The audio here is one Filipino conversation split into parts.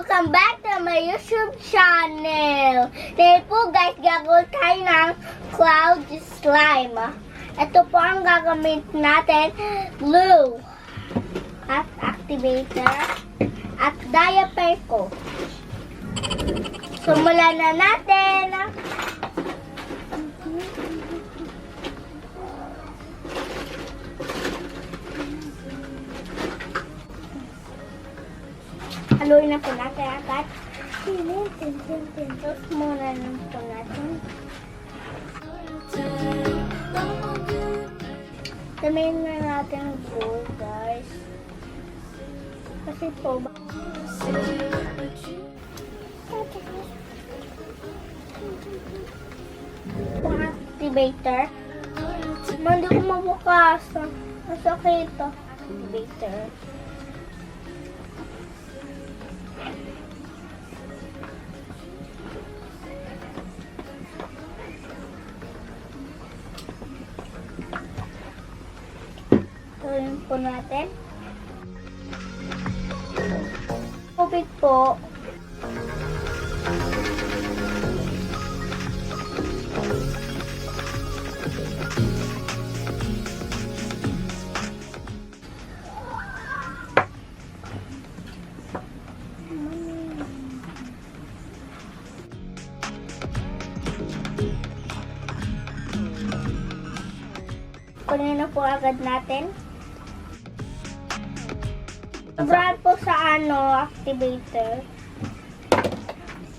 Welcome back to my YouTube channel. Dahil po guys, gagawin tayo ng cloud slime. Ito po ang gagamit natin. Glue at activator at diaper ko. Simulan na natin. Haluin na po natin agad. Tapos muna lang po natin. Damihin na natin ang glue, guys. Kasi po ba? Ang activator. Hindi ko mabukas. Masakit ito. Activator. Tuloyin po natin. Tubig po. Kunin na po agad natin. Sobrang po sa activator.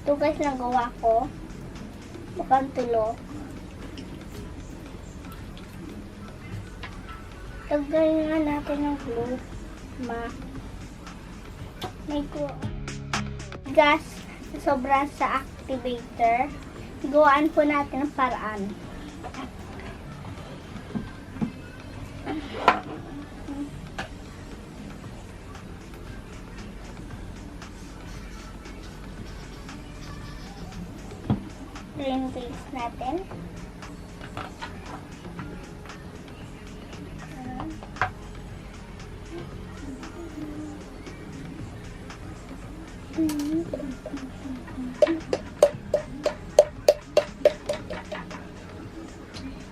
Ito guys, nagawa ko. Mukhang tulo. Tagayin nga natin ng glue. May gas sobrang sa activator. Gawaan po natin ang paraan. Green base natin.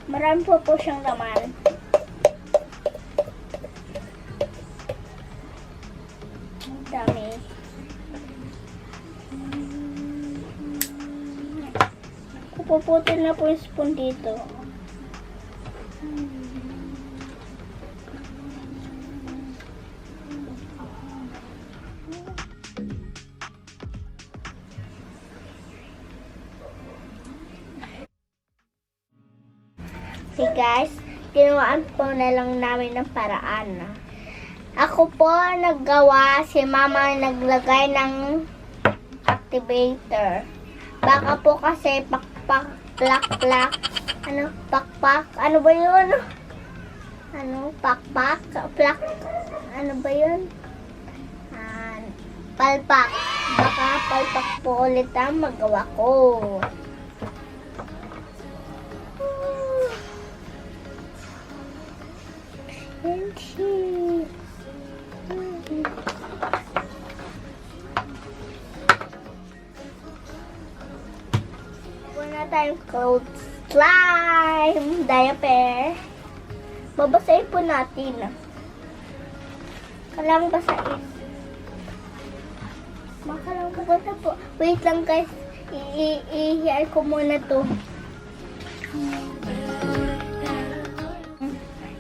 Marami po siyang laman. Ang dami. Puputin na po yung spoon dito. Okay guys, ginawan po na lang namin ng paraan. Ako po naggawa, si mama naglagay ng activator. Baka po kasi pakpak, plak, pakpak, ano ba yun? Pakpak, plak, ano ba yun? Palpak. Baka palpak po ulit ang magawa ko. Wala tayong cold slime diaper. Babasahin po natin. Kailangan basahin. Makalang maganda po. Wait lang guys. I-hiyay ko muna to.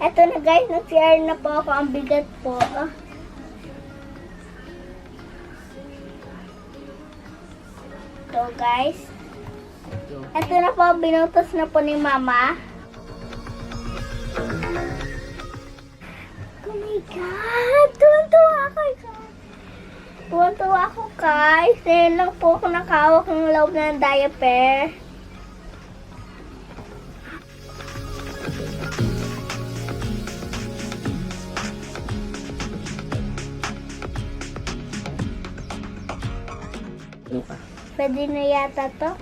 Eto na guys. Nag-share na po ako. Ang bigat po. Ito guys. Ito na po, binutos na po ni mama. Oh my God! Tuwan-tuwa ako guys. Tuwan-tuwa ako guys. Ngayon lang po ako nakahawak ng loob ng diaper. Pwede na yata to.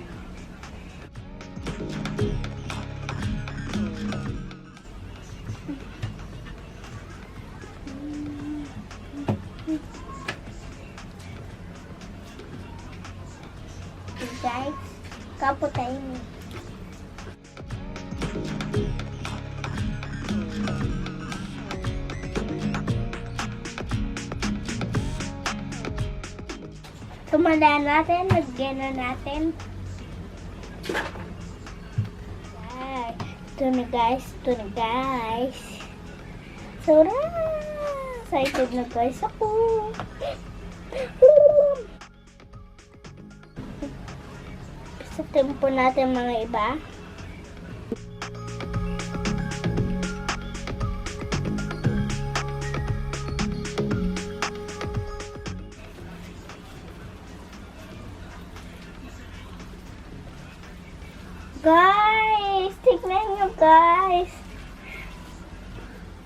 tumala natin. Lagyan na natin. Ay, ito na guys. Ito na guys. Excited na guys ako. Sa tempo natin mga iba. Guys, tignan nyo guys.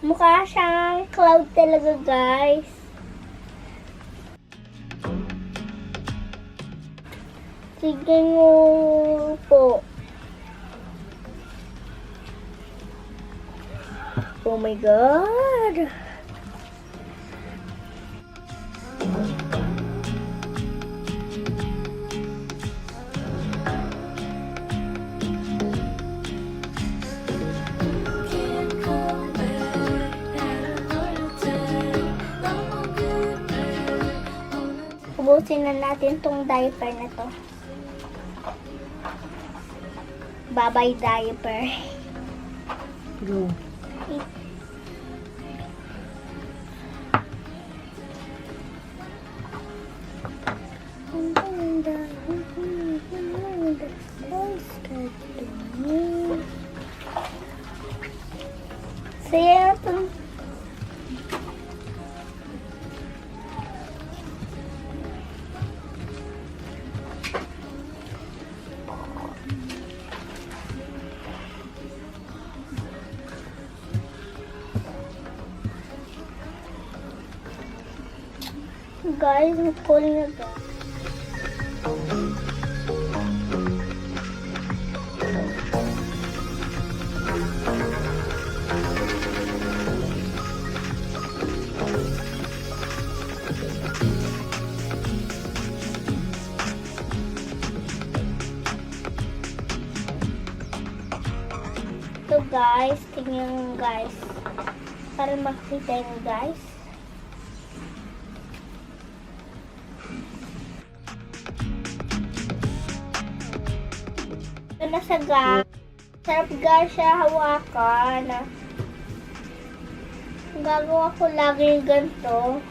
Mukha siyang cloud talaga guys. Tignan nyo po. Oh my God. Ubusin na natin tong diaper na to. Bye-bye diaper. Go. Saya tuh. Guys, I'm calling it back. So guys, tingnan guys. Para makita nyo guys. Ito na sa gas. Sarap guys siya hawakan. Gagawa ko lagi ganito.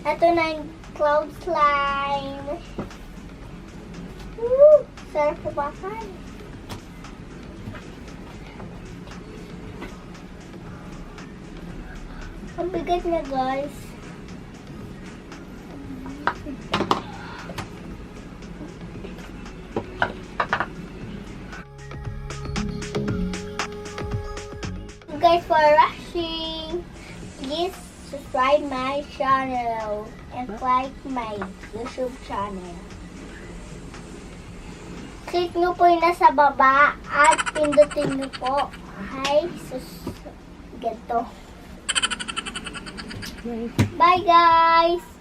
Ito na yung cloud slime. Woo! Sarap hawakan. Ang bigat na guys. Guys, for watching, please subscribe my channel and like my YouTube channel. Click nyo po yung nasa baba at pindutin nyo po. Hi, ganito. Bye guys!